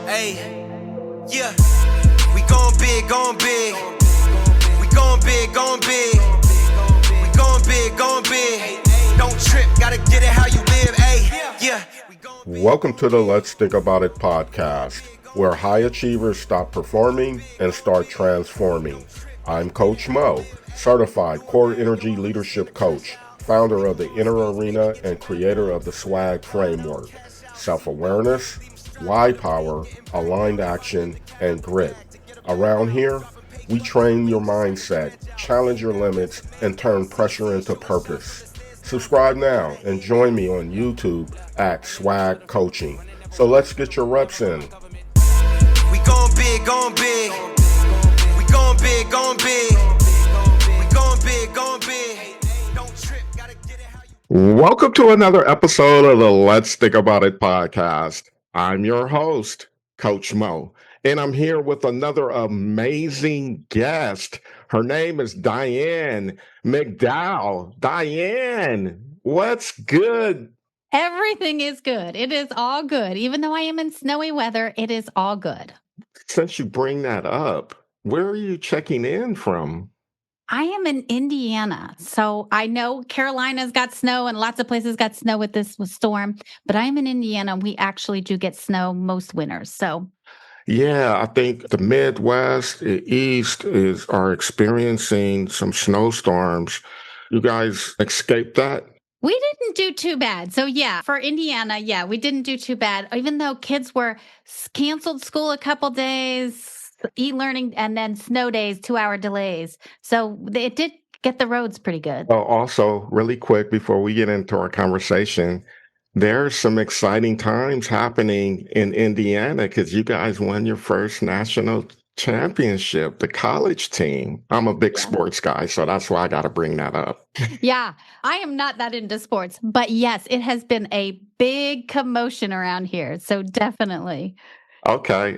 Hey, yeah, we going big, going big. We going big, going big. We going big, going big. Don't trip, gotta get it how you live, hey, yeah. Welcome to the Let's Think About It podcast, where high achievers stop performing and start transforming. I'm Coach Mo, certified core energy leadership coach, founder of the Inner Arena and creator of the S.W.A.G framework. Self-awareness, why power, aligned action, and grit. Around here, we train your mindset, challenge your limits, and turn pressure into purpose. Subscribe now and join me on YouTube at S.W.A.G Coaching. So let's get your reps in. We going big, going big. We going big, going big. We going big, going big. Don't trip, gotta get it how you. Welcome to another episode of the Let's Think About It podcast. I'm your host, Coach Mo, and I'm here with another amazing guest. Her name is Diane McDowell. Diane, what's good? Everything is good. It is all good. Even though I am in snowy weather, it is all good. Since you bring that up, where are you checking in from? I am in Indiana. So I know Carolina's got snow and lots of places got snow with this storm, but I'm in Indiana. We actually do get snow most winters. So Yeah, I think the Midwest, the East are experiencing some snowstorms. You guys escaped that? we didn't do too bad. So yeah, for Indiana, yeah, we didn't do too bad. Even though kids were canceled school a couple days, e-learning, and then snow days, 2-hour delays. So it did get the roads pretty good. Oh, also, really quick before we get into our conversation, there's some exciting times happening in Indiana because you guys won your first national championship, the college team. I'm a big sports guy, so that's why I got to bring that up. Yeah, I am not that into sports, but yes, it has been a big commotion around here. So definitely. Okay.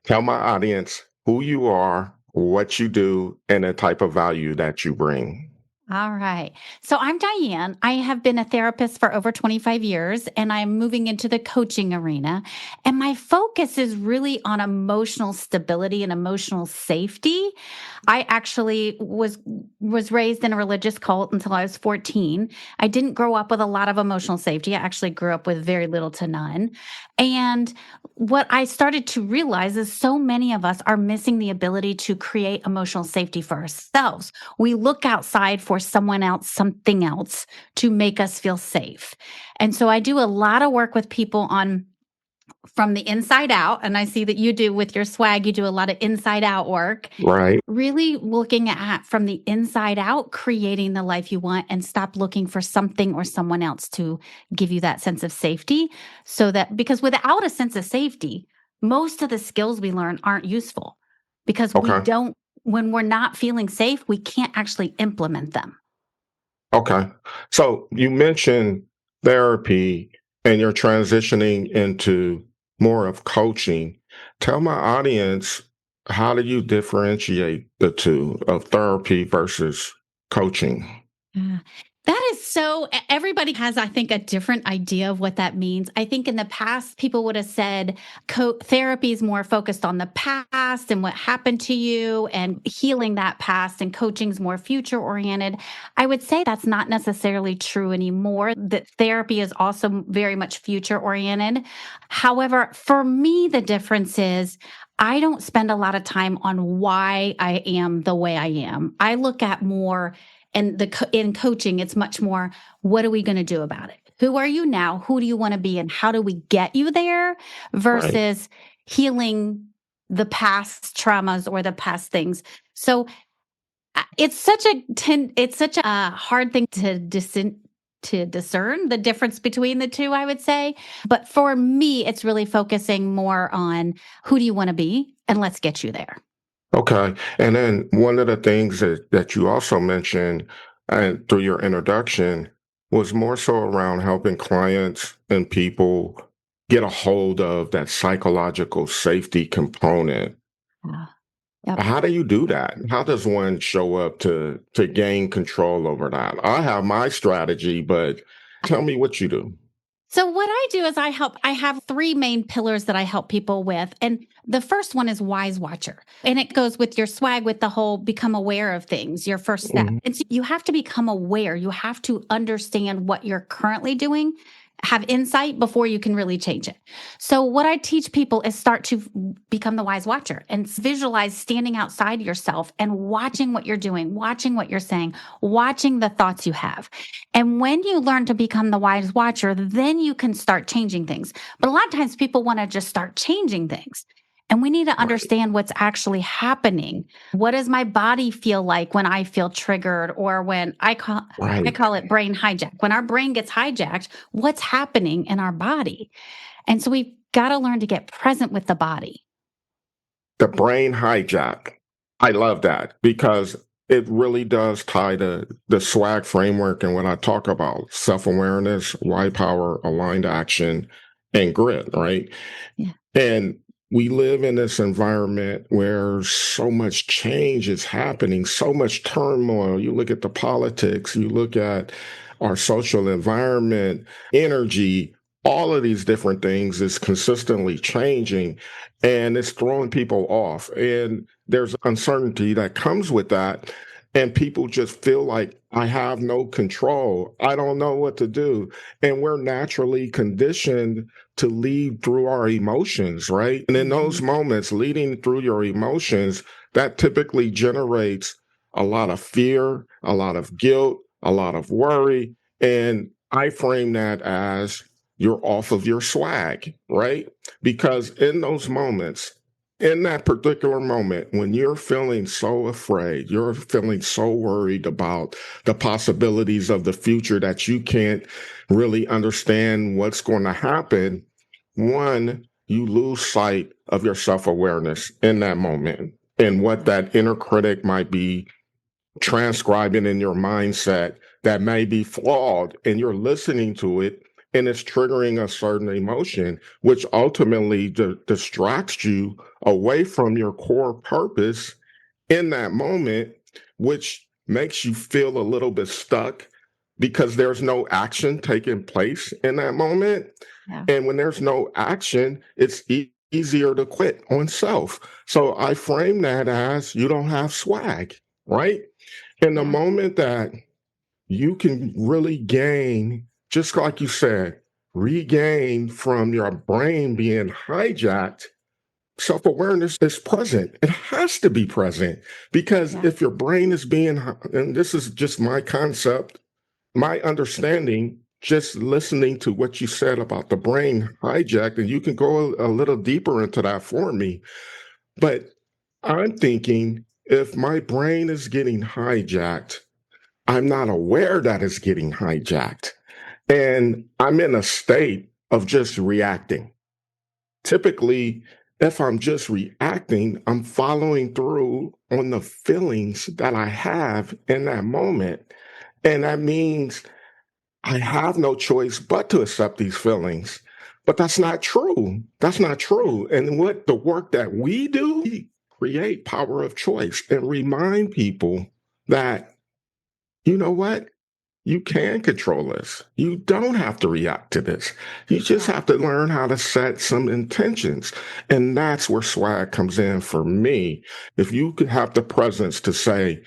Tell my audience who you are, what you do, and the type of value that you bring. All right. So I'm Diane. I have been a therapist for over 25 years, and I'm moving into the coaching arena. And my focus is really on emotional stability and emotional safety. I actually was raised in a religious cult until I was 14. I didn't grow up with a lot of emotional safety. I actually grew up with very little to none. And what I started to realize is so many of us are missing the ability to create emotional safety for ourselves. We look outside for someone else, something else to make us feel safe. And so I do a lot of work with people on from the inside out. And I see that you do with your S.W.A.G, you do a lot of inside out work. Right. Really looking at from the inside out, creating the life you want and stop looking for something or someone else to give you that sense of safety. So that, because without a sense of safety, most of the skills we learn aren't useful because we don't, when we're not feeling safe, we can't actually implement them. Okay. So you mentioned therapy and you're transitioning into more of coaching. Tell my audience, how do you differentiate the two of therapy versus coaching? That is so, everybody has, I think, a different idea of what that means. I think in the past, people would have said therapy is more focused on the past and what happened to you and healing that past, and coaching is more future oriented. I would say that's not necessarily true anymore, that therapy is also very much future oriented. However, for me, the difference is I don't spend a lot of time on why I am the way I am. I look at more. And in coaching, it's much more, what are we going to do about it? Who are you now? Who do you want to be? And how do we get you there versus healing the past traumas or the past things? So it's such a hard thing to discern the difference between the two, I would say. But for me, it's really focusing more on who do you want to be? And let's get you there. Okay. And then one of the things that you also mentioned through your introduction was more so around helping clients and people get a hold of that psychological safety component. Yep. How do you do that? How does one show up to gain control over that? I have my strategy, but tell me what you do. So what I do is I have three main pillars that I help people with. And the first one is wise watcher. And it goes with your swag with the whole become aware of things, your first step. Mhm. And so you have to become aware. You have to understand what you're currently doing, have insight before you can really change it. So what I teach people is start to become the wise watcher and visualize standing outside yourself and watching what you're doing, watching what you're saying, watching the thoughts you have. And when you learn to become the wise watcher, then you can start changing things. But a lot of times people want to just start changing things. And we need to Right. understand what's actually happening. What does my body feel like when I feel triggered or when I Right. call it brain hijack. When our brain gets hijacked, what's happening in our body? And so we've got to learn to get present with the body. The brain hijack. I love that because it really does tie to the SWAG framework and when I talk about self-awareness, white power, aligned action, and grit, right? Yeah. And we live in this environment where so much change is happening, so much turmoil. You look at the politics, you look at our social environment, energy, all of these different things is consistently changing and it's throwing people off. And there's uncertainty that comes with that. And people just feel like I have no control. I don't know what to do. And we're naturally conditioned to lead through our emotions, right? And in those Mhm. moments, leading through your emotions, that typically generates a lot of fear, a lot of guilt, a lot of worry. And I frame that as you're off of your swag, right? Because in those moments, in that particular moment, when you're feeling so afraid, you're feeling so worried about the possibilities of the future that you can't really understand what's going to happen, one, you lose sight of your self awareness in that moment and what that inner critic might be transcribing in your mindset that may be flawed, and you're listening to it and it's triggering a certain emotion, which ultimately distracts you away from your core purpose in that moment, which makes you feel a little bit stuck because there's no action taking place in that moment. Yeah. And when there's no action, it's easier to quit on self. So I frame that as you don't have swag, right? In the Yeah. moment that you can really gain, just like you said, regain from your brain being hijacked, self awareness is present. It has to be present because Yeah. if your brain is being, and this is just my concept, my understanding, just listening to what you said about the brain hijacked, and you can go a little deeper into that for me. But I'm thinking if my brain is getting hijacked, I'm not aware that it's getting hijacked. And I'm in a state of just reacting. Typically, if I'm just reacting, I'm following through on the feelings that I have in that moment. And that means I have no choice but to accept these feelings. But that's not true. That's not Yeah. true. And what the work that we do, we create power of choice and remind people that, you know what? You can control this. You don't have to react to this. You just Yeah. have to learn how to set some intentions. And that's where swag comes in for me. If you could have the presence to say,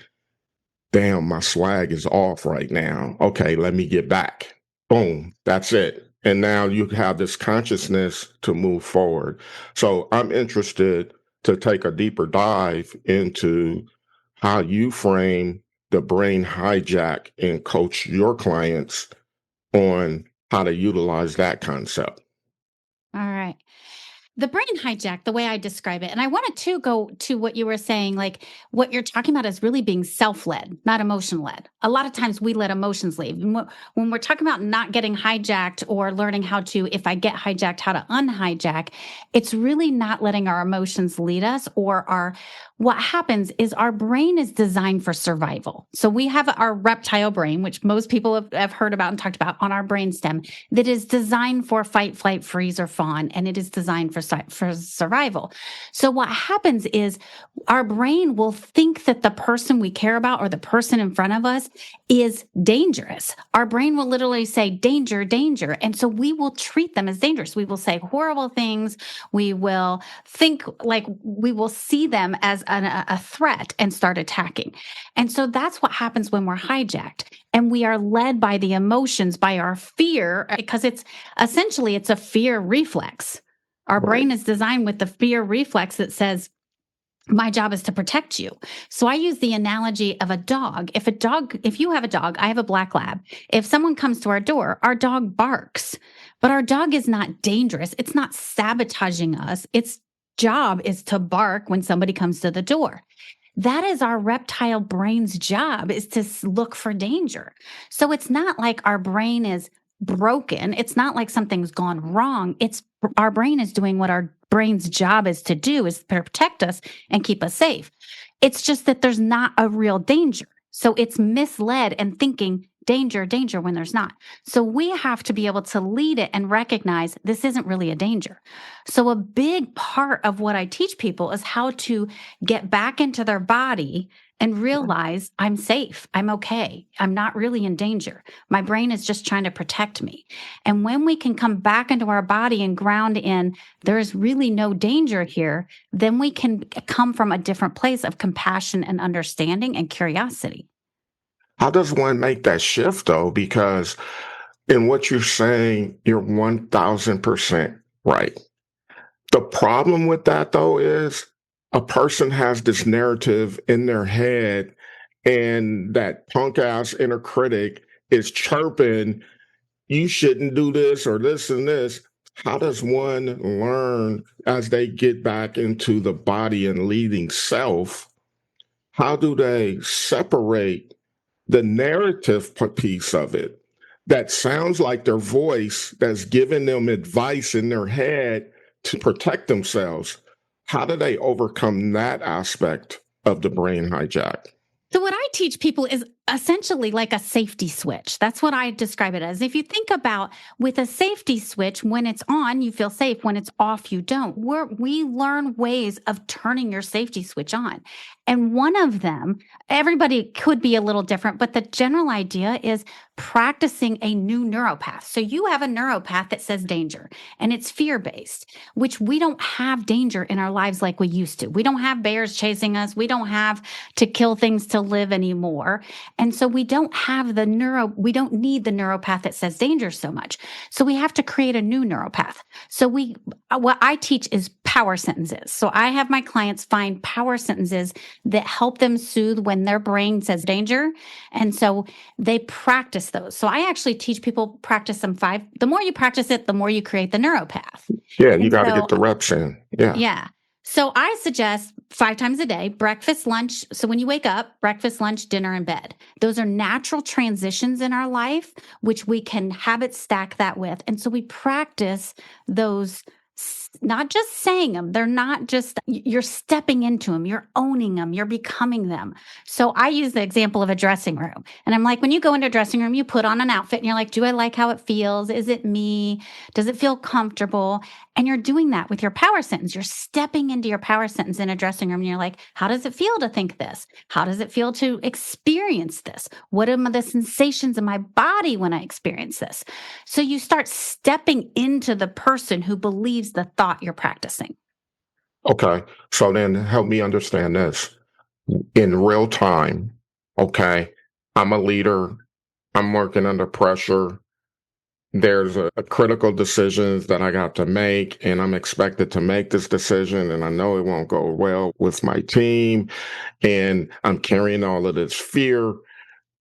damn, my swag is off right now. Okay, let me get back. Boom, that's it. And now you have this consciousness to move forward. So I'm interested to take a deeper dive into how you frame the brain hijack and coach your clients on how to utilize that concept. All right. The brain hijack, the way I describe it, and I wanted to go to what you were saying, like what you're talking about is really being self led, not emotion led. A lot of times we let emotions lead. And when we're talking about not getting hijacked or learning how to, if I get hijacked, how to unhijack, it's really not letting our emotions lead us or what happens is our brain is designed for survival. So we have our reptile brain, which most people have heard about and talked about on our brainstem, that is designed for fight, flight, freeze, or fawn, and it is designed for survival. So what happens is our brain will think that the person we care about or the person in front of us is dangerous. Our brain will literally say, danger, danger. And so we will treat them as dangerous. We will say horrible things. We will think like we will see them as a threat and start attacking. And so that's what happens when we're hijacked. And we are led by the emotions, by our fear, because it's a fear reflex. Our brain is designed with the fear reflex that says, my job is to protect you. So I use the analogy of a dog. If you have a dog, I have a black lab. If someone comes to our door, our dog barks, but our dog is not dangerous. It's not sabotaging us. Its job is to bark when somebody comes to the door. That is our reptile brain's job, is to look for danger. So it's not like our brain is broken. It's not like something's gone wrong. It's our brain is doing what our brain's job is to do, is protect us and keep us safe. It's just that there's not a real danger. So it's misled and thinking danger, danger when there's not. So we have to be able to lead it and recognize this isn't really a danger. So a big part of what I teach people is how to get back into their body and realize I'm safe. I'm okay. I'm not really in danger. My brain is just trying to protect me. And when we can come back into our body and ground in, there is really no danger here, then we can come from a different place of compassion and understanding and curiosity. How does one make that shift, though? Because in what you're saying, you're 1000% right. The problem with that, though, is a person has this narrative in their head, and that punk ass inner critic is chirping, you shouldn't do this or this and this. How does one learn as they get back into the body and leading self? How do they separate the narrative piece of it that sounds like their voice that's giving them advice in their head to protect themselves? How do they overcome that aspect of the brain hijack? So what I teach people is essentially like a safety switch. That's what I describe it as. If you think about with a safety switch, when it's on, you feel safe. When it's off, you don't. We learn ways of turning your safety switch on. And one of them, everybody could be a little different, but the general idea is practicing a new neuropath. So you have a neuropath that says danger, and it's fear-based, which we don't have danger in our lives like we used to. We don't have bears chasing us. We don't have to kill things to live anymore. And so we don't need the neuropath that says danger so much. So we have to create a new neuropath. So what I teach is power sentences. So I have my clients find power sentences that help them soothe when their brain says danger. And so they practice those. So I actually teach people practice them 5. The more you practice it, the more you create the neuropath. Yeah, you got to get the reps in. Yeah. Yeah. So I suggest 5 times a day, breakfast, lunch. So when you wake up, breakfast, lunch, dinner, and bed. Those are natural transitions in our life, which we can habit stack that with. And so we practice those, not just saying them. They're not just, you're stepping into them, you're owning them, you're becoming them. So I use the example of a dressing room. And I'm like, when you go into a dressing room, you put on an outfit and you're like, do I like how it feels? Is it me? Does it feel comfortable? And you're doing that with your power sentence. You're stepping into your power sentence in a dressing room. And you're like, how does it feel to think this? How does it feel to experience this? What are the sensations in my body when I experience this? So you start stepping into the person who believes the thought you're practicing. Okay. So then help me understand this. In real time, okay, I'm a leader. I'm working under pressure. There's a critical decisions that I got to make, and I'm expected to make this decision, and I know it won't go well with my team, and I'm carrying all of this fear,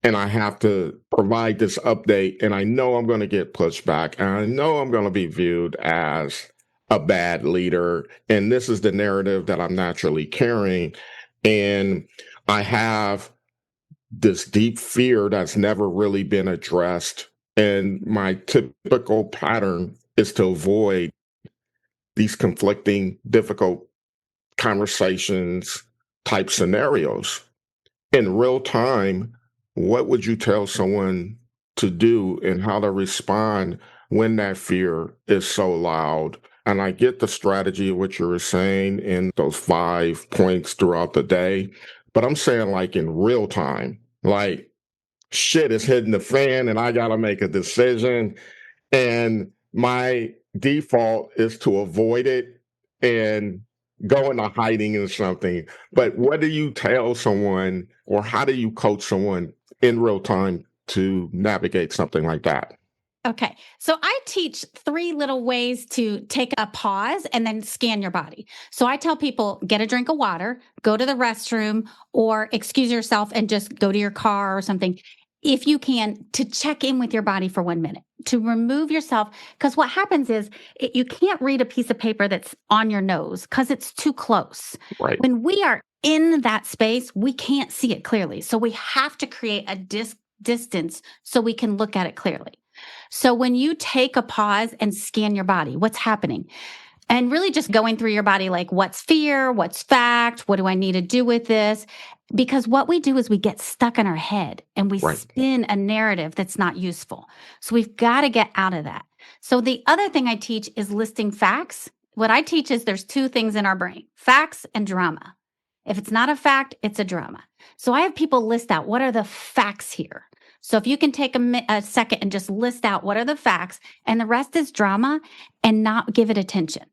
and I have to provide this update, and I know I'm going to get pushed back, and I know I'm going to be viewed as a bad leader, and this is the narrative that I'm naturally carrying, and I have this deep fear that's never really been addressed. And my typical pattern is to avoid these conflicting, difficult conversations type scenarios. In real time, what would you tell someone to do and how to respond when that fear is so loud? And I get the strategy of what you were saying in those 5 points throughout the day, but I'm saying like in real time, like shit is hitting the fan and I got to make a decision. And my default is to avoid it and go into hiding in something. But what do you tell someone, or how do you coach someone in real time to navigate something like that? Okay. So I teach 3 little ways to take a pause and then scan your body. So I tell people get a drink of water, go to the restroom, or excuse yourself and just go to your car or something. If you can, to check in with your body for 1 minute, to remove yourself. Because what happens is you can't read a piece of paper that's on your nose because it's too close. Right. When we are in that space, we can't see it clearly. So we have to create a distance so we can look at it clearly. So when you take a pause and scan your body, what's happening? And really just going through your body, like what's fear, what's fact, what do I need to do with this? Because what we do is we get stuck in our head and we Right. spin a narrative that's not useful. So we've got to get out of that. So the other thing I teach is listing facts. What I teach is there's 2 things in our brain, facts and drama. If it's not a fact, it's a drama. So I have people list out what are the facts here. So if you can take a second and just list out what are the facts, and the rest is drama, and not give it attention.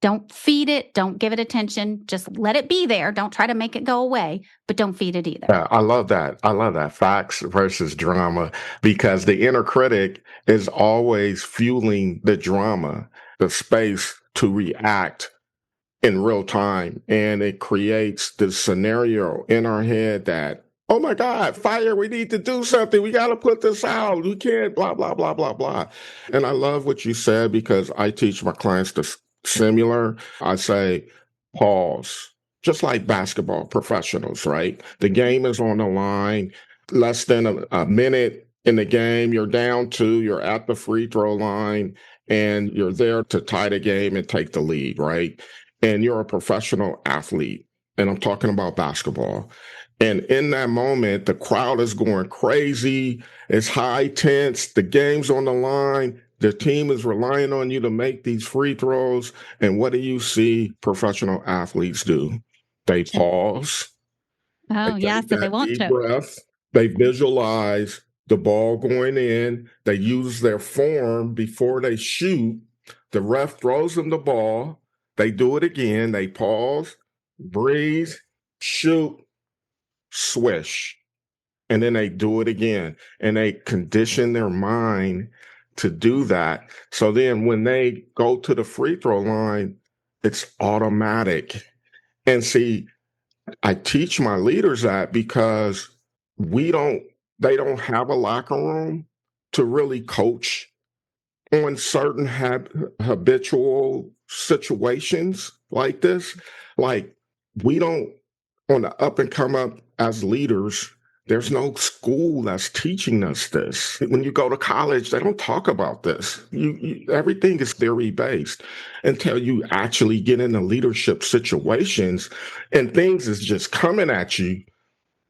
Don't feed it. Don't give it attention. Just let it be there. Don't try to make it go away, but don't feed it either. Yeah, I love that. I love that. Facts versus drama, because the inner critic is always fueling the drama, the space to react in real time. And it creates this scenario in our head that, oh my God, fire, we need to do something. We got to put this out. We can't, blah, blah, blah, blah, blah. And I love what you said, because I teach my clients the similar. I say, pause, just like basketball professionals, right? The game is on the line, less than a minute in the game, you're down 2, you're at the free throw line, and you're there to tie the game and take the lead, right? And you're a professional athlete, and I'm talking about basketball. And in that moment, the crowd is going crazy. It's high tense. The game's on the line. The team is relying on you to make these free throws. And what do you see professional athletes do? They pause. Oh, They yeah. take So they that won't deep choke. breath. They visualize the ball going in. They use their form before they shoot. The ref throws them the ball. They do it again. They pause, breathe, shoot, swish. And then they do it again. And they condition their mind to do that. So then when they go to the free throw line, it's automatic. And see, I teach my leaders that because they don't have a locker room to really coach on certain habitual situations like this. Like, we don't, on the up and come up as leaders, there's no school that's teaching us this. When you go to college, they don't talk about this. Everything is theory based until you actually get into leadership situations and things is just coming at you.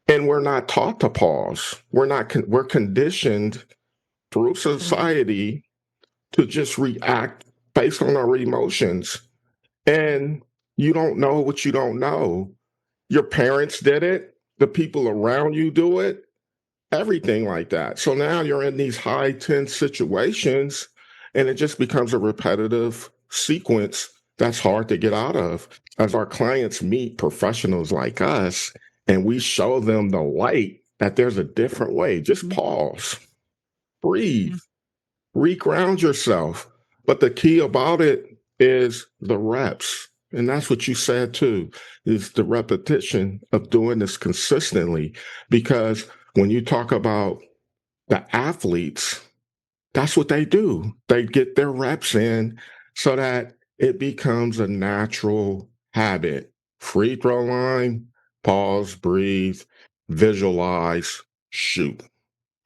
And we're not taught to pause. We're conditioned through society to just react based on our emotions. And you don't know what you don't know. Your parents did it. The people around you do it. Everything like that. So now you're in these high tense situations, and it just becomes a repetitive sequence that's hard to get out of. As our clients meet professionals like us, and we show them the light that there's a different way, just pause, breathe, reground yourself. But the key about it is the reps. And that's what you said too, is the repetition of doing this consistently. Because when you talk about the athletes, that's what they do. They get their reps in so that it becomes a natural habit. Free throw line, pause, breathe, visualize, shoot.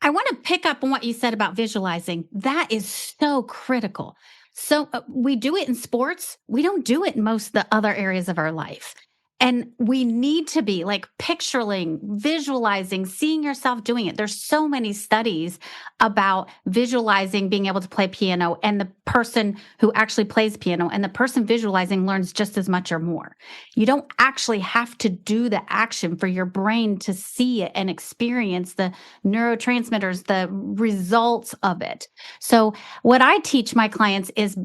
I want to pick up on what you said about visualizing. That is so critical. So we do it in sports. We don't do it in most of the other areas of our life. And we need to be like picturing, visualizing, seeing yourself doing it. There's so many studies about visualizing being able to play piano, and the person who actually plays piano and the person visualizing learns just as much or more. You don't actually have to do the action for your brain to see it and experience the neurotransmitters, the results of it. So what I teach my clients is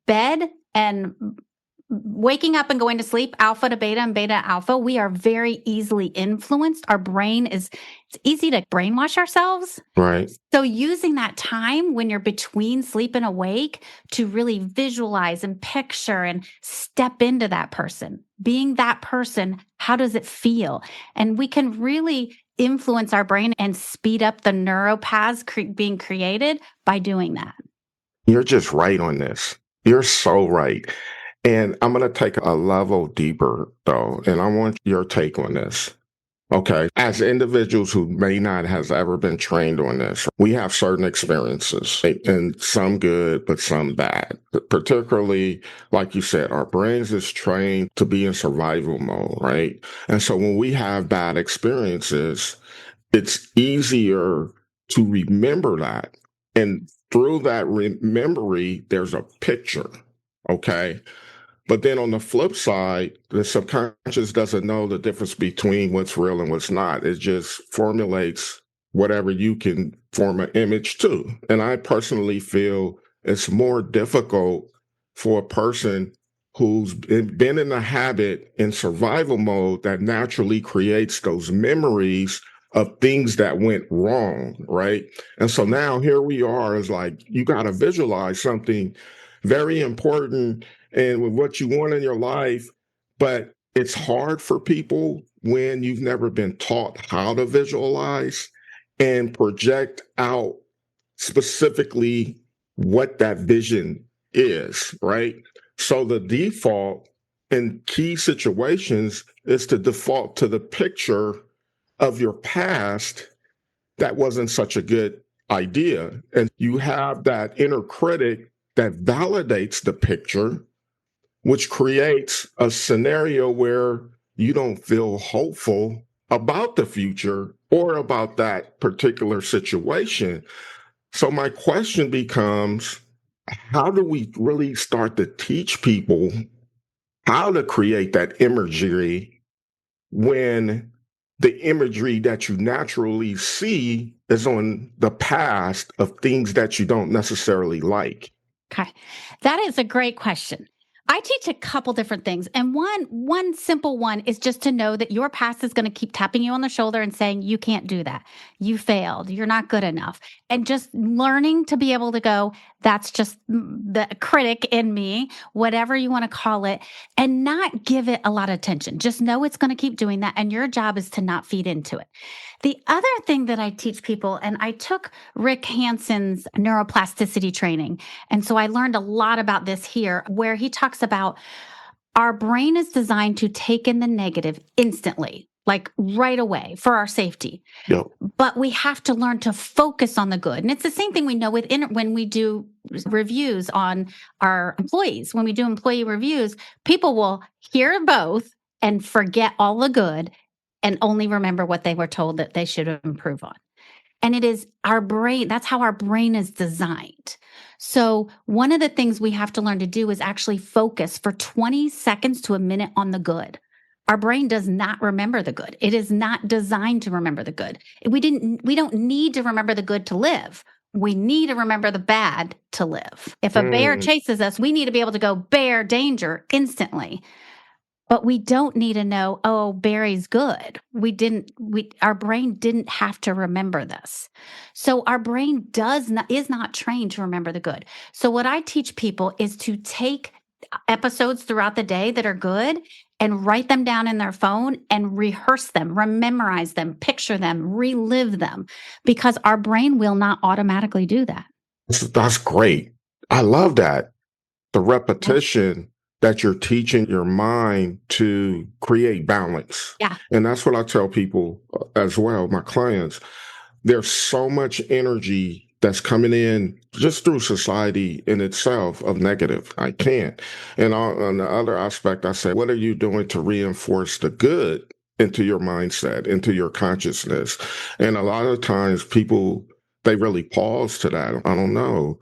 bed and waking up and going to sleep, alpha to beta and beta to alpha. We are very easily influenced. Our brain it's easy to brainwash ourselves. Right. So using that time when you're between sleep and awake to really visualize and picture and step into that person, being that person, how does it feel? And we can really influence our brain and speed up the neuropaths being created by doing that. You're just right on this. You're so right. And I'm going to take a level deeper, though, and I want your take on this. Okay. As individuals who may not have ever been trained on this, we have certain experiences, and some good, but some bad. Particularly, like you said, our brains is trained to be in survival mode, right? And so when we have bad experiences, it's easier to remember that. And through that memory, there's a picture. Okay. But then on the flip side, the subconscious doesn't know the difference between what's real and what's not. It just formulates whatever you can form an image to. And I personally feel it's more difficult for a person who's been in a habit in survival mode that naturally creates those memories of things that went wrong, right? And so now here we are, is like, you got to visualize something very important and with what you want in your life, but it's hard for people when you've never been taught how to visualize and project out specifically what that vision is, right? So the default in key situations is to default to the picture of your past that wasn't such a good idea. And you have that inner critic that validates the picture, which creates a scenario where you don't feel hopeful about the future or about that particular situation. So my question becomes, how do we really start to teach people how to create that imagery when the imagery that you naturally see is on the past of things that you don't necessarily like? Okay. That is a great question. I teach a couple different things. And one simple one is just to know that your past is going to keep tapping you on the shoulder and saying, you can't do that. You failed. You're not good enough. And just learning to be able to go, that's just the critic in me, whatever you want to call it, and not give it a lot of attention. Just know it's going to keep doing that. And your job is to not feed into it. The other thing that I teach people, and I took Rick Hanson's neuroplasticity training. And so I learned a lot about this here, where he talks about our brain is designed to take in the negative instantly, like right away for our safety. Yep. But we have to learn to focus on the good. And it's the same thing we know when we do reviews on our employees. When we do employee reviews, people will hear both and forget all the good and only remember what they were told that they should improve on. And it is our brain, that's how our brain is designed. So one of the things we have to learn to do is actually focus for 20 seconds to a minute on the good. Our brain does not remember the good. It is not designed to remember the good. We don't need to remember the good to live. We need to remember the bad to live. If a bear chases us, we need to be able to go, bear, danger, instantly. But we don't need to know, oh, Barry's good. Our brain didn't have to remember this. So our brain is not trained to remember the good. So what I teach people is to take episodes throughout the day that are good and write them down in their phone and rehearse them, memorize them, picture them, relive them, because our brain will not automatically do that. That's great. I love that. The repetition that you're teaching your mind to create balance. Yeah. And that's what I tell people as well, my clients. There's so much energy that's coming in just through society in itself of negative. I can't. And on the other aspect, I say, what are you doing to reinforce the good into your mindset, into your consciousness? And a lot of times people, they really pause to that. I don't know.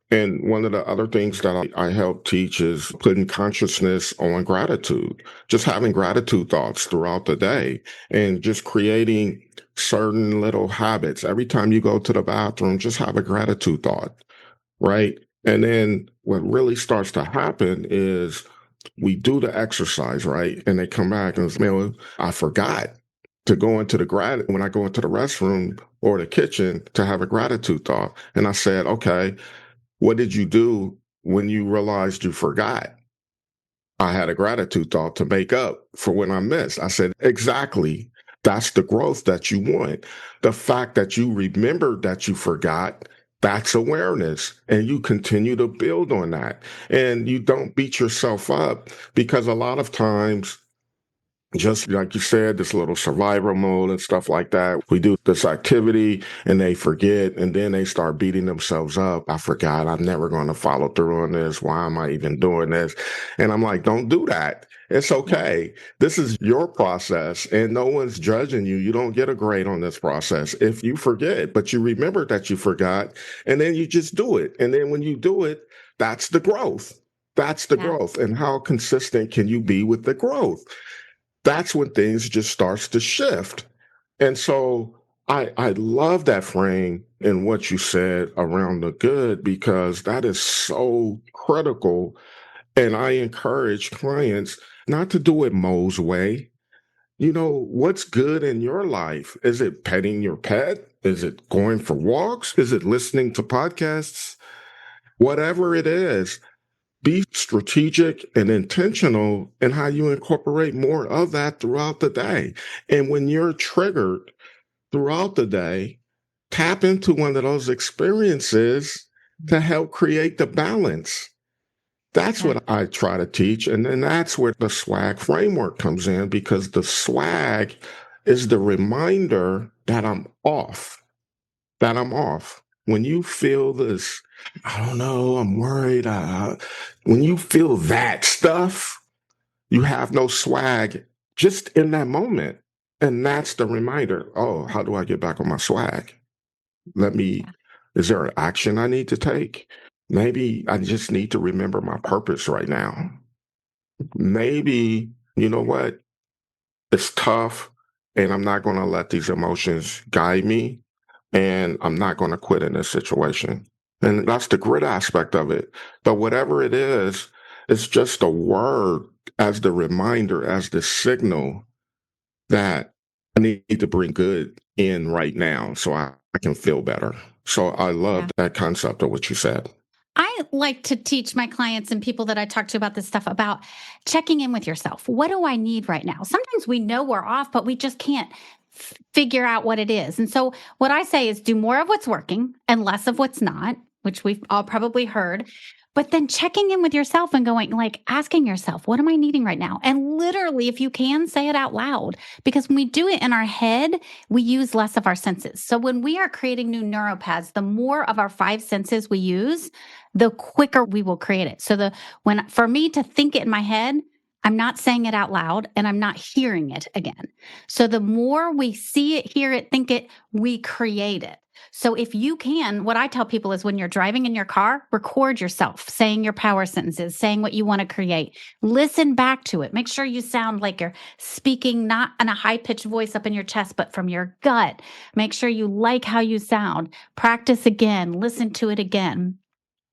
And one of the other things that I help teach is putting consciousness on gratitude, just having gratitude thoughts throughout the day and just creating certain little habits. Every time you go to the bathroom, just have a gratitude thought, right? And then what really starts to happen is we do the exercise, right? And they come back and say, man, I forgot to go into when I go into the restroom or the kitchen to have a gratitude thought. And I said, okay, what did you do when you realized you forgot? I had a gratitude thought to make up for when I missed. I said, exactly. That's the growth that you want. The fact that you remembered that you forgot, that's awareness. And you continue to build on that. And you don't beat yourself up because a lot of times, just like you said, this little survival mode and stuff like that. We do this activity and they forget, and then they start beating themselves up. I forgot. I'm never going to follow through on this. Why am I even doing this? And I'm like, don't do that. It's okay. This is your process and no one's judging you. You don't get a grade on this process if you forget, but you remember that you forgot and then you just do it. And then when you do it, that's the growth. That's the growth. And how consistent can you be with the growth? That's when things just starts to shift. And so I love that frame and what you said around the good because that is so critical. And I encourage clients not to do it Mo's way. You know, what's good in your life? Is it petting your pet? Is it going for walks? Is it listening to podcasts? Whatever it is, be strategic and intentional in how you incorporate more of that throughout the day. And when you're triggered throughout the day, tap into one of those experiences to help create the balance. That's what I try to teach. And then that's where the SWAG framework comes in because the SWAG is the reminder that I'm off, that I'm off. When you feel this, I don't know, I'm worried. When you feel that stuff, you have no swag just in that moment. And that's the reminder. Oh, how do I get back on my swag? Is there an action I need to take? Maybe I just need to remember my purpose right now. Maybe, you know what? It's tough and I'm not going to let these emotions guide me and I'm not going to quit in this situation. And that's the grit aspect of it. But whatever it is, it's just a word as the reminder, as the signal that I need to bring good in right now so I can feel better. So I love that concept of what you said. I like to teach my clients and people that I talk to about this stuff about checking in with yourself. What do I need right now? Sometimes we know we're off, but we just can't figure out what it is. And so what I say is do more of what's working and less of what's not, which we've all probably heard. But then checking in with yourself and going, like, asking yourself, what am I needing right now? And literally, if you can, say it out loud. Because when we do it in our head, we use less of our senses. So when we are creating new neuropaths, the more of our five senses we use, the quicker we will create it. So for me to think it in my head, I'm not saying it out loud and I'm not hearing it again. So the more we see it, hear it, think it, we create it. So if you can, what I tell people is when you're driving in your car, record yourself saying your power sentences, saying what you want to create. Listen back to it. Make sure you sound like you're speaking not in a high-pitched voice up in your chest, but from your gut. Make sure you like how you sound. Practice again. Listen to it again.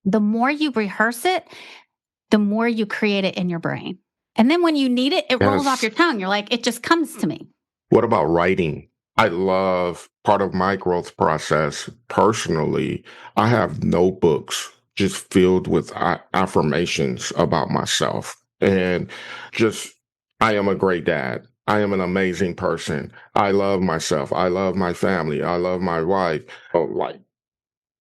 The more you rehearse it, the more you create it in your brain. And then when you need it, it rolls off your tongue. You're like, it just comes to me. What about writing? I love part of my growth process personally. I have notebooks just filled with affirmations about myself and just, I am a great dad. I am an amazing person. I love myself. I love my family. I love my wife. Like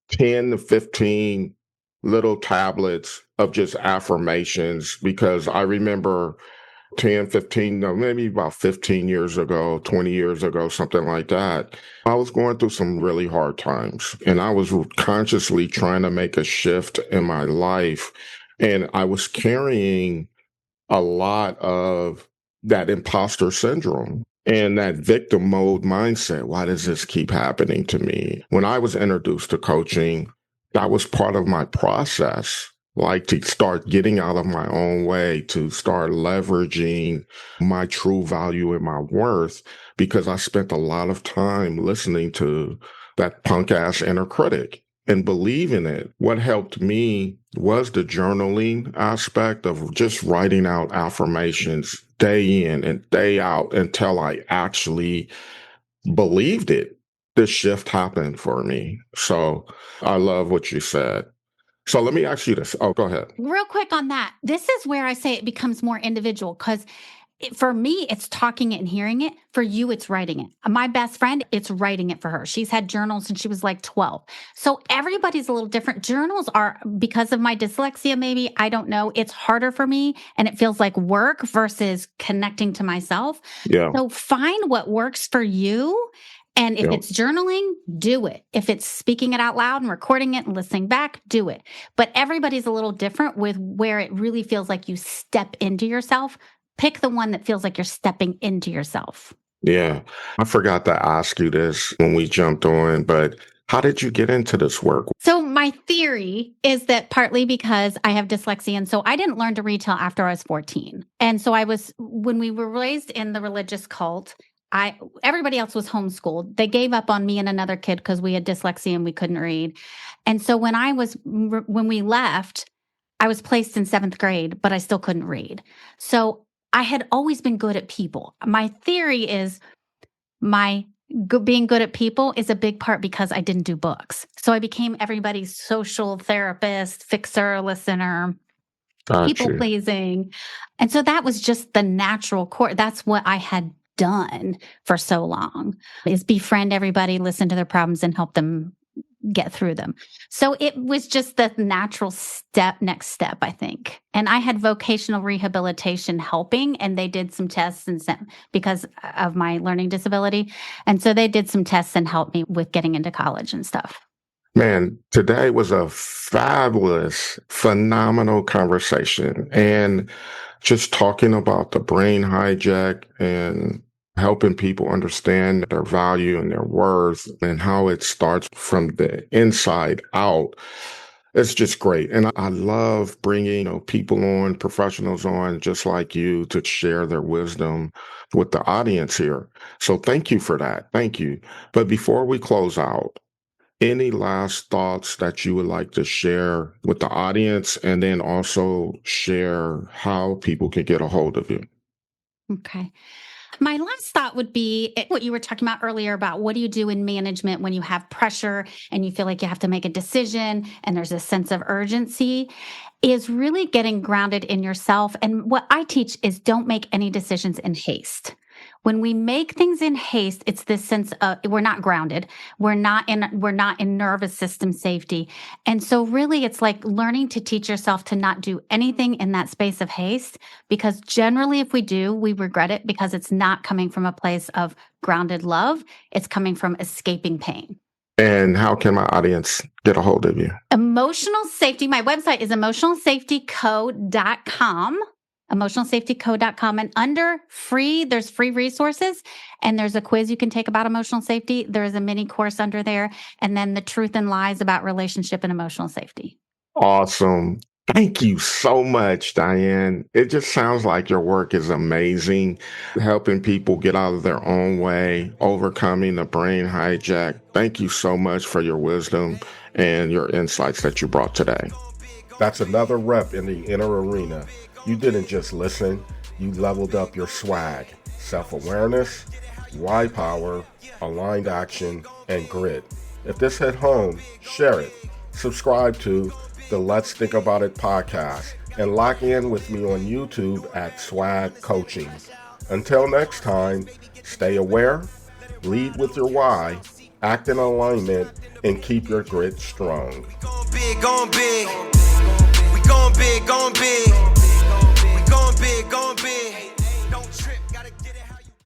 10 to 15 little tablets of just affirmations because I remember 10, 15, no, maybe about 15 years ago, 20 years ago, something like that. I was going through some really hard times and I was consciously trying to make a shift in my life. And I was carrying a lot of that imposter syndrome and that victim mode mindset. Why does this keep happening to me? When I was introduced to coaching, that was part of my process, like to start getting out of my own way, to start leveraging my true value and my worth, because I spent a lot of time listening to that punk ass inner critic and believe in it. What helped me was the journaling aspect of just writing out affirmations day in and day out until I actually believed it. This shift happened for me. So I love what you said. So let me ask you this. Oh, go ahead. Real quick on that. This is where I say it becomes more individual because for me, it's talking it and hearing it. For you, it's writing it. My best friend, it's writing it for her. She's had journals since she was like 12. So everybody's a little different. Journals are, because of my dyslexia, maybe, I don't know, it's harder for me and it feels like work versus connecting to myself. Yeah. So find what works for you. And if it's journaling, do it. If it's speaking it out loud and recording it and listening back, do it. But everybody's a little different with where it really feels like you step into yourself. Pick the one that feels like you're stepping into yourself. Yeah. I forgot to ask you this when we jumped on, but how did you get into this work? So my theory is that partly because I have dyslexia. And so I didn't learn to read till after I was 14. And so when we were raised in the religious cult, everybody else was homeschooled. They gave up on me and another kid because we had dyslexia and we couldn't read. And so when we left, I was placed in 7th grade, but I still couldn't read. So I had always been good at people. My theory is being good at people is a big part because I didn't do books. So I became everybody's social therapist, fixer, listener, people pleasing. And so that was just the natural core. That's what I had done for so long, is befriend everybody, listen to their problems and help them get through them. So it was just the natural next step, I think. And I had vocational rehabilitation helping, and they did some tests because of my learning disability. And so they did some tests and helped me with getting into college and stuff. Man, today was a fabulous, phenomenal conversation. And just talking about the brain hijack and helping people understand their value and their worth and how it starts from the inside out. It's just great. And I love bringing people on, professionals on, just like you, to share their wisdom with the audience here. So thank you for that. Thank you. But before we close out, any last thoughts that you would like to share with the audience, and then also share how people can get a hold of you? Okay. My last thought would be what you were talking about earlier about what do you do in management when you have pressure and you feel like you have to make a decision and there's a sense of urgency, is really getting grounded in yourself. And what I teach is don't make any decisions in haste. When we make things in haste, it's this sense of we're not grounded. We're not in nervous system safety. And so really it's like learning to teach yourself to not do anything in that space of haste, because generally if we do, we regret it because it's not coming from a place of grounded love. It's coming from escaping pain. And how can my audience get a hold of you? Emotional safety. My website is emotionalsafetyco.com. emotionalsafetyco.com. And under free, there's free resources and there's a quiz you can take about emotional safety. There is a mini course under there. And then the truth and lies about relationship and emotional safety. Awesome. Thank you so much, Diane. It just sounds like your work is amazing, helping people get out of their own way, overcoming the brain hijack. Thank you so much for your wisdom and your insights that you brought today. That's another rep in the inner arena. You didn't just listen, you leveled up your swag, self-awareness, why power, aligned action, and grit. If this hit home, share it. Subscribe to the Let's Think About It podcast and lock in with me on YouTube at S.W.A.G Coaching. Until next time, stay aware, lead with your why, act in alignment, and keep your grit strong. We going big, going big. We going big, going big.